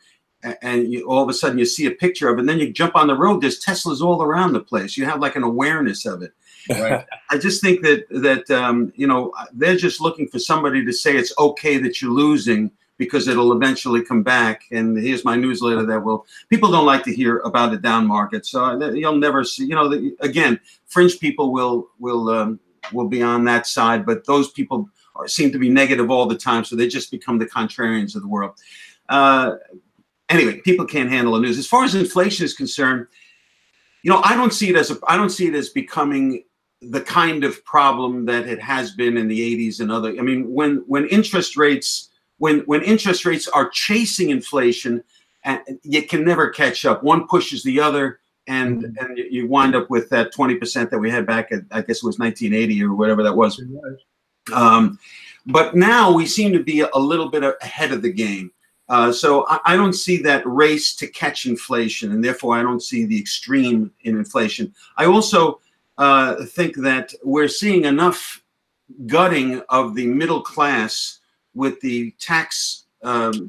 and all of a sudden you see a picture of it, and then you jump on the road. There's Teslas all around the place. You have like an awareness of it. Right. I just think that they're just looking for somebody to say it's okay that you're losing, because it'll eventually come back. And here's my newsletter that people don't like to hear about a down market. So you'll never see, again, fringe people will be on that side, but those people seem to be negative all the time. So they just become the contrarians of the world. Anyway, people can't handle the news. As far as inflation is concerned, I don't see it as becoming the kind of problem that it has been in the 80s and other. I mean, when interest rates are chasing inflation, and you can never catch up. One pushes the other, and you wind up with that 20% that we had back at, I guess it was 1980 or whatever that was. But now we seem to be a little bit ahead of the game. So I don't see that race to catch inflation, and therefore I don't see the extreme in inflation. I also think that we're seeing enough gutting of the middle class with the tax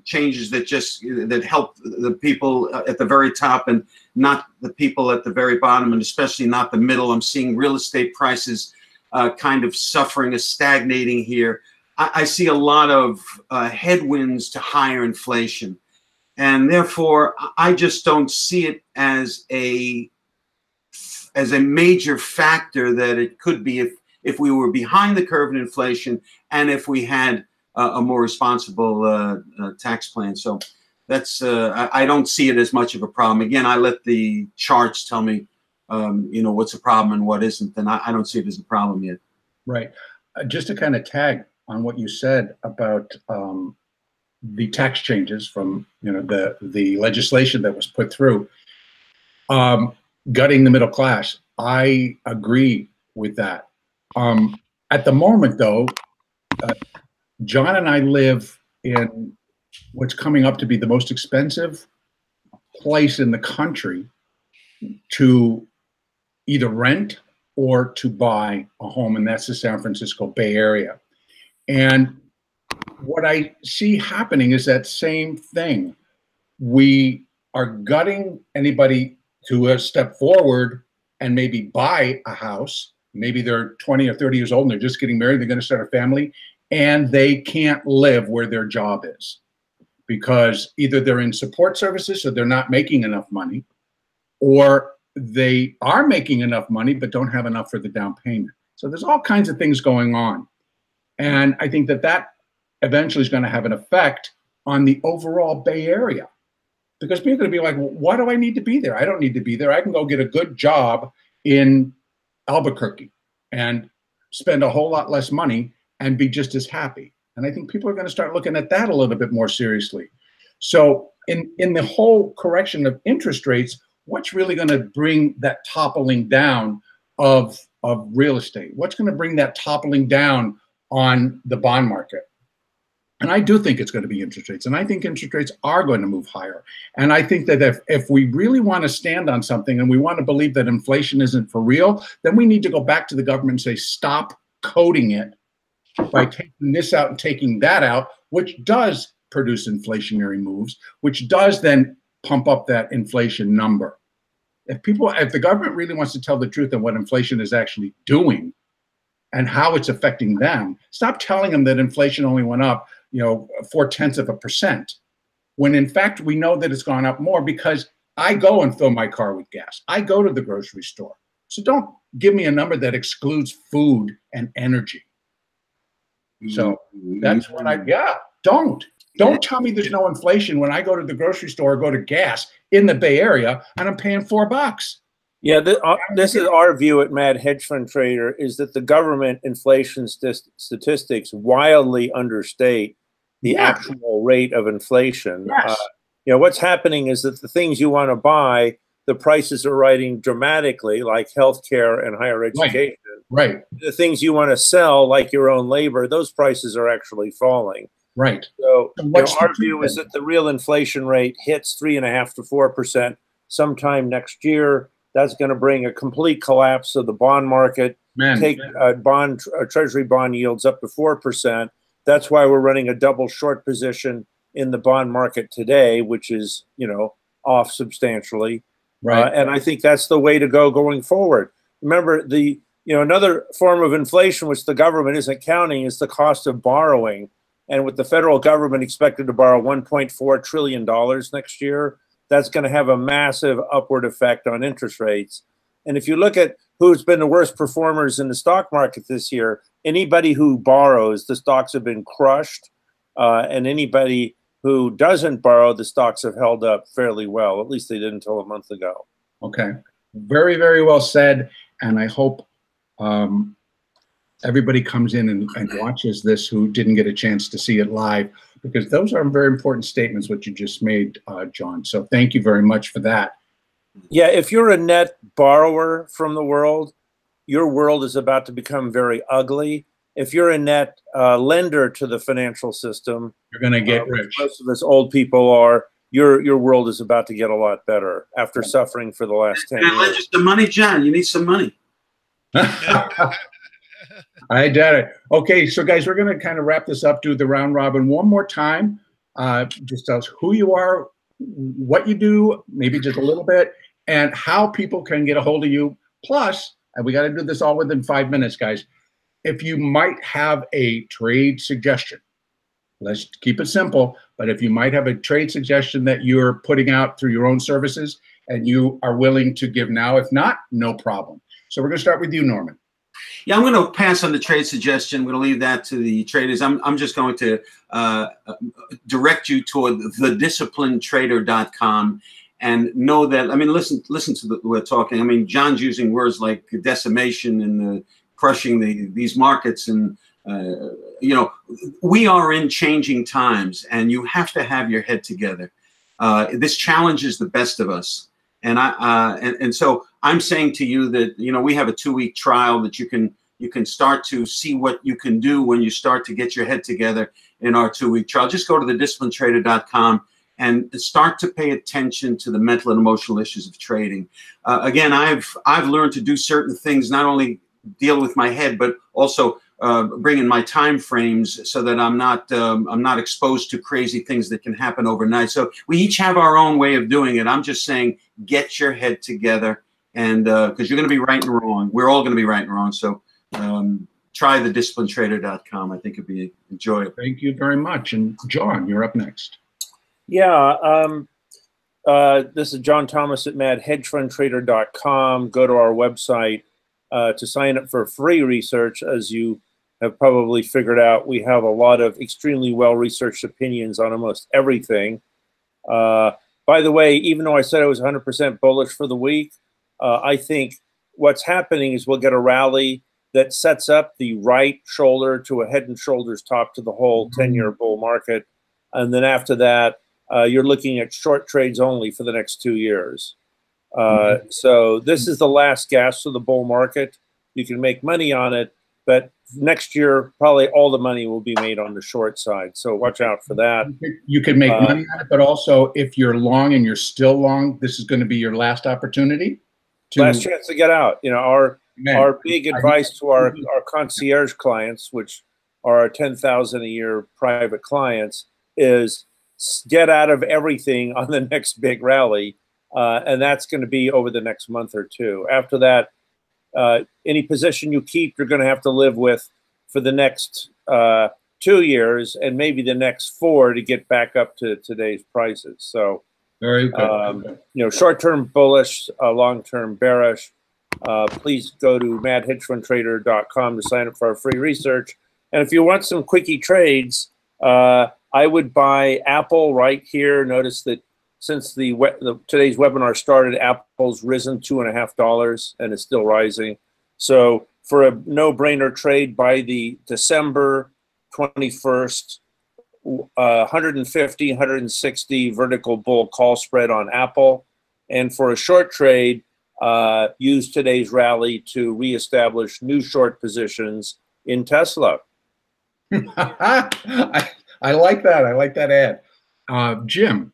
changes that help the people at the very top and not the people at the very bottom, and especially not the middle. I'm seeing real estate prices kind of suffering, stagnating here. I see a lot of headwinds to higher inflation, and therefore I just don't see it as a major factor that it could be if we were behind the curve in inflation and if we had a more responsible tax plan. So that's I don't see it as much of a problem. Again, I let the charts tell me what's a problem and what isn't, and I don't see it as a problem yet. Right. Just to kind of tag on what you said about the tax changes from the legislation that was put through, gutting the middle class. I agree with that. At the moment, though, John and I live in what's coming up to be the most expensive place in the country to either rent or to buy a home, and that's the San Francisco Bay Area. And what I see happening is that same thing. We are gutting anybody to step forward and maybe buy a house. Maybe they're 20 or 30 years old and they're just getting married, they're going to start a family, and they can't live where their job is because either they're in support services, so they're not making enough money, or they are making enough money but don't have enough for the down payment. So there's all kinds of things going on. And I think that eventually is going to have an effect on the overall Bay Area, because people are going to be like, well, why do I need to be there? I don't need to be there. I can go get a good job in Albuquerque and spend a whole lot less money and be just as happy. And I think people are going to start looking at that a little bit more seriously. So in the whole correction of interest rates, what's really going to bring that toppling down of real estate? What's going to bring that toppling down on the bond market? And I do think it's going to be interest rates. And I think interest rates are going to move higher. And I think that if we really want to stand on something and we want to believe that inflation isn't for real, then we need to go back to the government and say, stop coding it by taking this out and taking that out, which does produce inflationary moves, which does then pump up that inflation number. If the government really wants to tell the truth on what inflation is actually doing and how it's affecting them, stop telling them that inflation only went up 0.4%, when in fact we know that it's gone up more because I go and fill my car with gas. I go to the grocery store. So don't give me a number that excludes food and energy. So that's what don't tell me there's no inflation when I go to the grocery store or go to gas in the Bay Area and I'm paying $4. Yeah, this is our view at Mad Hedge Fund Trader, is that the government inflation statistics wildly understate the actual rate of inflation. Yes. What's happening is that the things you want to buy, the prices are rising dramatically, like healthcare and higher education. Right. The things you want to sell, like your own labor, those prices are actually falling. Right. So our view is that the real inflation rate hits 3.5% to 4% sometime next year. That's going to bring a complete collapse of the bond market, take treasury bond yields up to 4%. That's why we're running a double short position in the bond market today, which is, off substantially. Right. And I think that's the way to go going forward. Remember, another form of inflation, which the government isn't counting, is the cost of borrowing. And with the federal government expected to borrow $1.4 trillion next year, that's going to have a massive upward effect on interest rates. And if you look at who's been the worst performers in the stock market this year, anybody who borrows, the stocks have been crushed. And anybody who doesn't borrow, the stocks have held up fairly well. At least they did until a month ago. Okay. Very, very well said. And I hope everybody comes in and watches this who didn't get a chance to see it live, because those are very important statements, what you just made, John. So thank you very much for that. Yeah, if you're a net borrower from the world, your world is about to become very ugly. if you're a net lender to the financial system, You're going to get rich. Most of us old people are. Your world is about to get a lot better after suffering for the last 10 years. I lend you some money, John. You need some money. I did it. Okay, so guys, we're going to kind of wrap this up, do the round robin one more time. Just tell us who you are, what you do, maybe just a little bit, and how people can get a hold of you. Plus, and we got to do this all within 5 minutes, guys. If you might have a trade suggestion, let's keep it simple, but if you might have a trade suggestion that you're putting out through your own services and you are willing to give now, if not, no problem. So we're going to start with you, Norman. Yeah, I'm going to pass on the trade suggestion. We're going to leave that to the traders. I'm just going to direct you toward thedisciplinedtrader.com and know that, I mean, listen to we're talking. I mean, John's using words like decimation and crushing these markets. And, you know, we are in changing times and you have to have your head together. This challenges the best of us. And so I'm saying to you that, you know, we have a 2-week trial that you can start to see what you can do when you start to get your head together in our 2-week trial. Just go to thedisciplinedtrader.com and start to pay attention to the mental and emotional issues of trading. Again, I've learned to do certain things, not only deal with my head, but also bring in my time frames so that I'm not exposed to crazy things that can happen overnight. So we each have our own way of doing it. I'm just saying, get your head together, and because you're going to be right and wrong. We're all going to be right and wrong. So try thedisciplinedtrader.com. I think it'd be enjoyable. Thank you very much. And John, you're up next. Yeah. This is John Thomas at madhedgefundtrader.com. Go to our website to sign up for free research. As you have probably figured out, we have a lot of extremely well-researched opinions on almost everything. By the way, even though I said I was 100% bullish for the week, I think what's happening is we'll get a rally that sets up the right shoulder to a head and shoulders top to the whole 10-year bull market. And then after that, you're looking at short trades only for the next 2 years. So this is the last gasp of the bull market. You can make money on it, but next year, probably all the money will be made on the short side. So watch out for that. You can make money on it, but also if you're long and you're still long, this is going to be your last opportunity. Last chance to get out. You know, our big advice to our concierge clients, which are our 10,000 a year private clients, is get out of everything on the next big rally. And that's going to be over the next month or two. After that, any position you keep, you're going to have to live with for the next 2 years and maybe the next 4 to get back up to today's prices. So, very good. You know, short-term bullish, long-term bearish. Please go to madhedgefundtrader.com to sign up for our free research. And if you want some quickie trades, I would buy Apple right here. Notice that since today's webinar started, Apple's risen $2.50 and is still rising. So for a no-brainer trade, by the December 21st, 150, 160 vertical bull call spread on Apple. And for a short trade, use today's rally to reestablish new short positions in Tesla. I like that. I like that ad. Jim.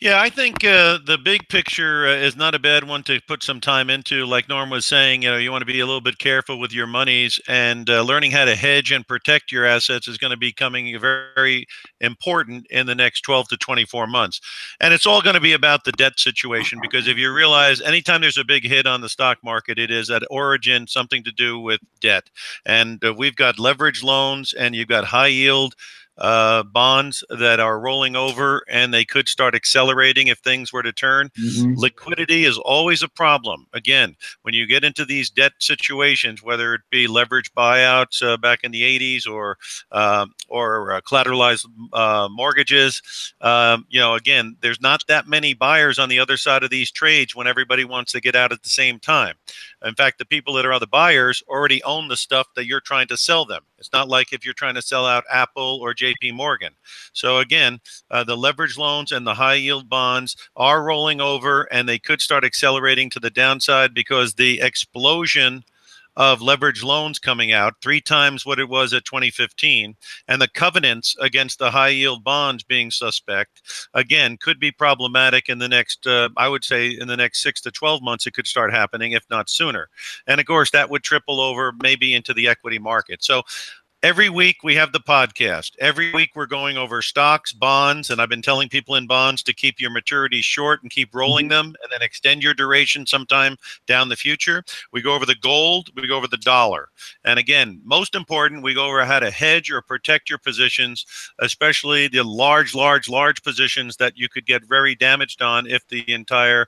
Yeah, I think the big picture is not a bad one to put some time into. Like Norm was saying, you know, you want to be a little bit careful with your monies, and learning how to hedge and protect your assets is going to be becoming very, very important in the next 12 to 24 months. And it's all going to be about the debt situation, because if you realize anytime there's a big hit on the stock market, it is at origin something to do with debt. And we've got leverage loans, and you've got high yield bonds that are rolling over, and they could start accelerating if things were to turn. Liquidity is always a problem. Again, when you get into these debt situations, whether it be leverage buyouts back in the 80s or collateralized mortgages, you know, again, there's not that many buyers on the other side of these trades when everybody wants to get out at the same time. In fact, the people that are the buyers already own the stuff that you're trying to sell them. It's not like if you're trying to sell out Apple or JP Morgan. So again, the leverage loans and the high yield bonds are rolling over, and they could start accelerating to the downside because the explosion of leverage loans coming out, 3 times what it was at 2015, and the covenants against the high yield bonds being suspect, again, could be problematic in the next, I would say in the next 6 to 12 months, it could start happening, if not sooner. And of course, that would trickle over maybe into the equity market. So every week we have the podcast. Every week we're going over stocks, bonds, and I've been telling people in bonds to keep your maturities short and keep rolling them and then extend your duration sometime down the future. We go over the gold, we go over the dollar. And again, most important, we go over how to hedge or protect your positions, especially the large positions that you could get very damaged on if the entire,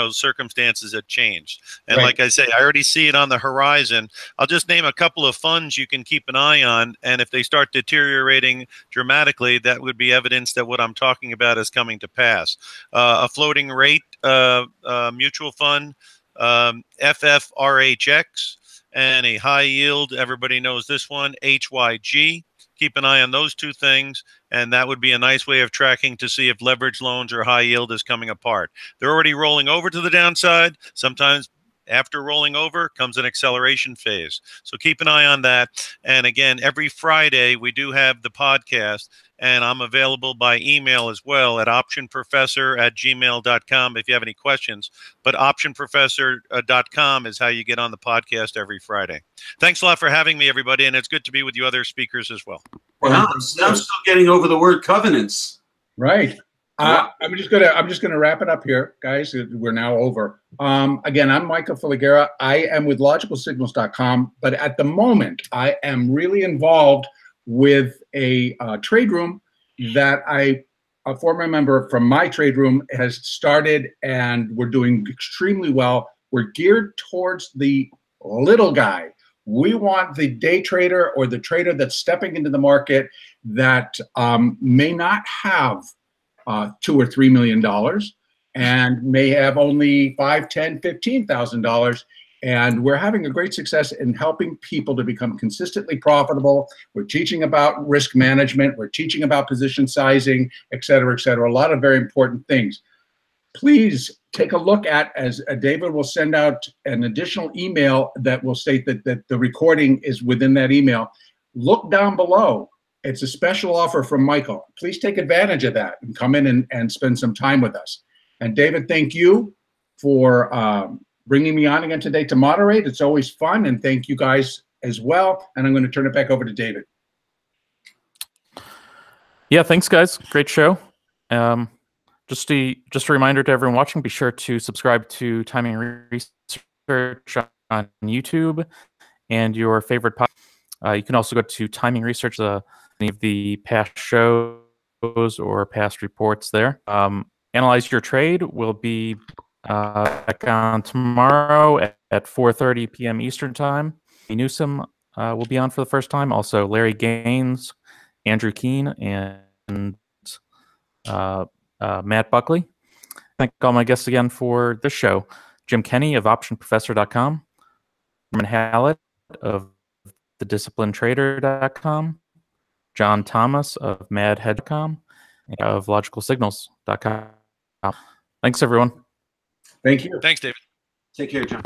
circumstances had changed. And Right. like I say, I already see it on the horizon. I'll just name a couple of funds you can keep an eye on. And if they start deteriorating dramatically, that would be evidence that what I'm talking about is coming to pass. A floating rate mutual fund, FFRHX, and a high yield, everybody knows this one, HYG. Keep an eye on those 2 things, and that would be a nice way of tracking to see if leverage loans or high yield is coming apart. They're already rolling over to the downside. Sometimes after rolling over comes an acceleration phase. So keep an eye on that. And again, every Friday we do have the podcast, and I'm available by email as well at optionprofessor@gmail.com if you have any questions. But optionprofessor.com is how you get on the podcast every Friday. Thanks a lot for having me, everybody, and it's good to be with you other speakers as well. Well, I'm still getting over the word covenants. Right. I'm just gonna wrap it up here, guys. We're now over. Again, I'm Michael Filighera. I am with logicalsignals.com, but at the moment, I am really involved with a trade room that a former member from my trade room has started, and we're doing extremely well. We're geared towards the little guy. We want the day trader or the trader that's stepping into the market that may not have $2 or $3 million and may have only $5, $10, $15,000. And we're having a great success in helping people to become consistently profitable. We're teaching about risk management. We're teaching about position sizing, et cetera, et cetera. A lot of very important things. Please take a look at, as David will send out an additional email that will state that the recording is within that email. Look down below. It's a special offer from Michael. Please take advantage of that and come in and spend some time with us. And David, thank you for bringing me on again today to moderate. It's always fun, and thank you guys as well. And I'm going to turn it back over to David. Yeah, thanks, guys. Great show. Just a reminder to everyone watching, be sure to subscribe to Timing Research on YouTube and your favorite podcast. You can also go to Timing Research, any of the past shows or past reports there. Analyze Your Trade will be back on tomorrow at 4:30 p.m. Eastern Time. Newsom will be on for the first time. Also, Larry Gaines, Andrew Keene, and Matt Buckley. Thank all my guests again for this show. Jim Kenney of OptionProfessor.com, Norman Hallett of TheDisciplinedTrader.com, John Thomas of MadHead.com, and of LogicalSignals.com. Thanks, everyone. Thank you. Thanks, David. Take care, John.